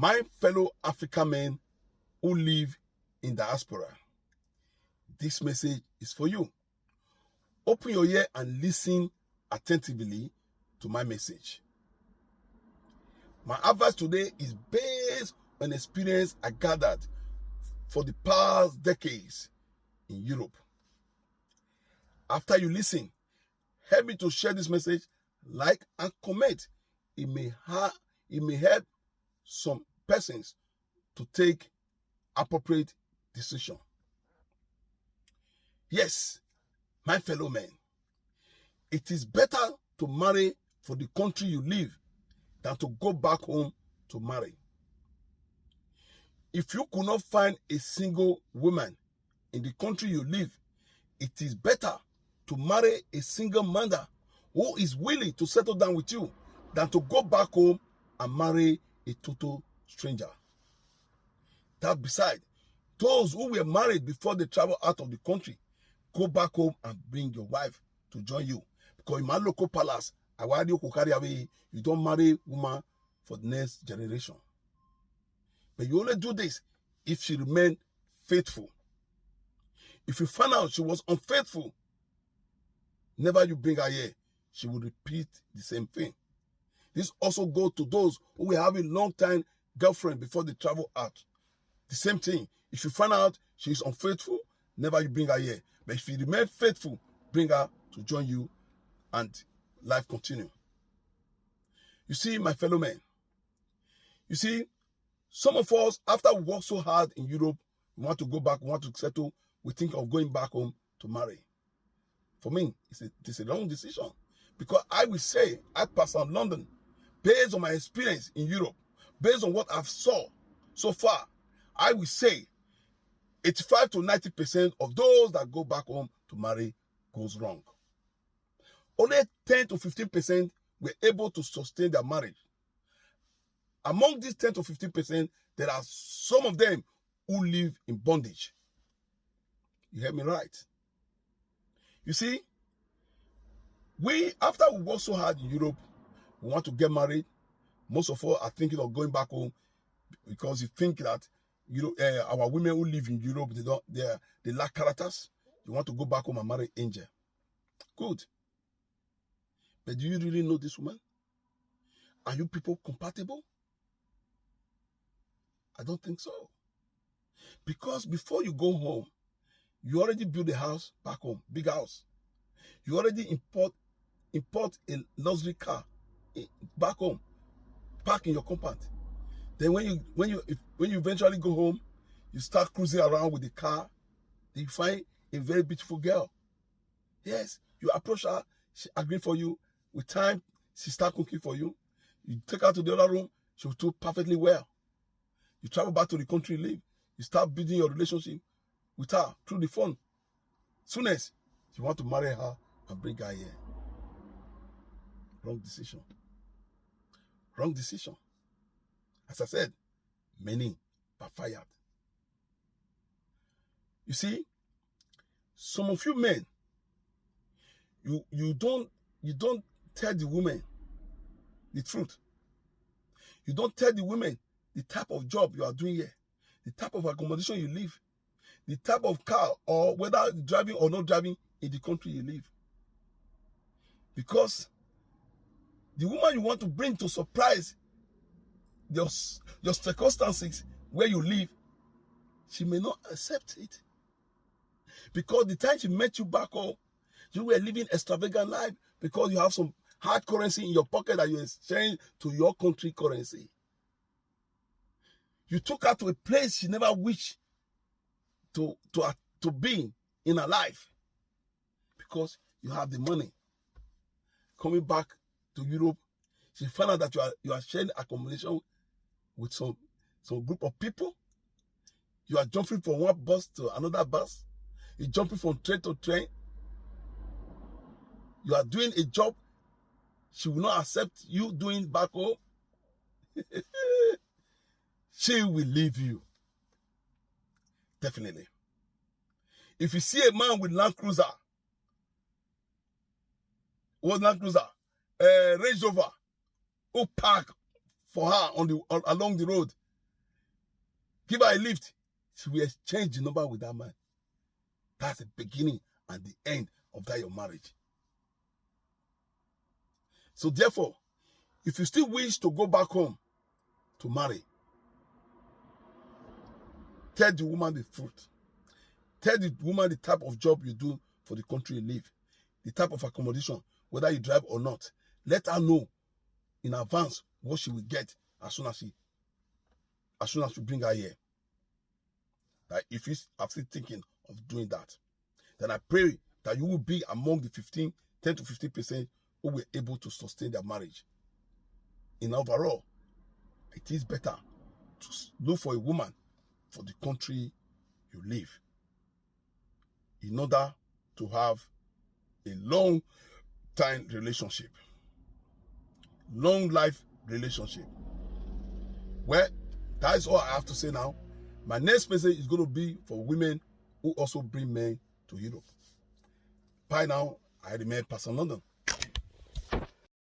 My fellow African men who live in diaspora, this message is for you. Open your ear and listen attentively to my message. My advice today is based on experience I gathered for the past decades in Europe. After you listen, help me to share this message, like and comment. It may help some persons to take appropriate decision. Yes, my fellow men, it is better to marry for the country you live than to go back home to marry. If you could not find a single woman in the country you live, it is better to marry a single mother who is willing to settle down with you than to go back home and marry a total stranger. That beside, those who were married before they travel out of the country, go back home and bring your wife to join you. Because in my local palace, you don't marry woman for the next generation. But you only do this if she remained faithful. If you find out she was unfaithful, never you bring her here, she will repeat the same thing. This also goes to those who will have a long time girlfriend before they travel out. The same thing. If you find out she is unfaithful, never you bring her here. But if she remains faithful, bring her to join you and life continue. You see, my fellow men, you see, some of us, after we work so hard in Europe, we want to go back, we want to settle, we think of going back home to marry. For me, it's a wrong decision. Because I will say, I pass on London, based on my experience in Europe, based on what I've saw so far, I will say 85 to 90% of those that go back home to marry goes wrong. Only 10 to 15% were able to sustain their marriage. Among these 10 to 15%, there are some of them who live in bondage. You heard me right. You see, after we work so hard in Europe, we want to get married. Most of us are thinking of going back home because you think that our women who live in Europe, they lack characters. You want to go back home and marry Angel. Good. But do you really know this woman? Are you people compatible? I don't think so. Because before you go home, you already build a house back home, big house. You already import a luxury car back home, park in your compound. Then when you eventually go home, you start cruising around with the car. Then you find a very beautiful girl. Yes, you approach her, she agreed for you. With time, she start cooking for you. You take her to the other room, she will do perfectly well. You travel back to the country you live. You start building your relationship with her through the phone. Soonest, you want to marry her and bring her here. Wrong decision. Wrong decision. As I said, many backfired. You see, some of you men, you don't tell the women the truth. You don't tell the women the type of job you are doing here, the type of accommodation you live, the type of car or whether driving or not driving in the country you live. Because the woman you want to bring to surprise your circumstances where you live, she may not accept it. Because the time she met you back home, you were living extravagant life because you have some hard currency in your pocket that you exchange to your country currency. You took her to a place she never wished to be in her life because you have the money. Coming back to Europe, she found out that you are sharing accommodation with some group of people. You are jumping from one bus to another bus. You're jumping from train to train. You are doing a job she will not accept you doing back home. She will leave you. Definitely. If you see a man with Land Cruiser, Range Rover, who park for her along the road, Give her a lift. She will exchange the number with that man. That's the beginning and the end of that your marriage. So therefore, if you still wish to go back home to marry, tell the woman the truth. Tell the woman the type of job you do for the country you live, the type of accommodation, whether you drive or not. Let her know in advance what she will get as soon as you bring her here. That if you are still thinking of doing that, then I pray that you will be among the 10 to 15% who were able to sustain their marriage. In overall, it is better to look for a woman for the country you live in order to have a long time relationship, long life relationship. Well, that is all I have to say now. My next message is going to be for women who also bring men to Europe. Bye now. I remain Pastor London.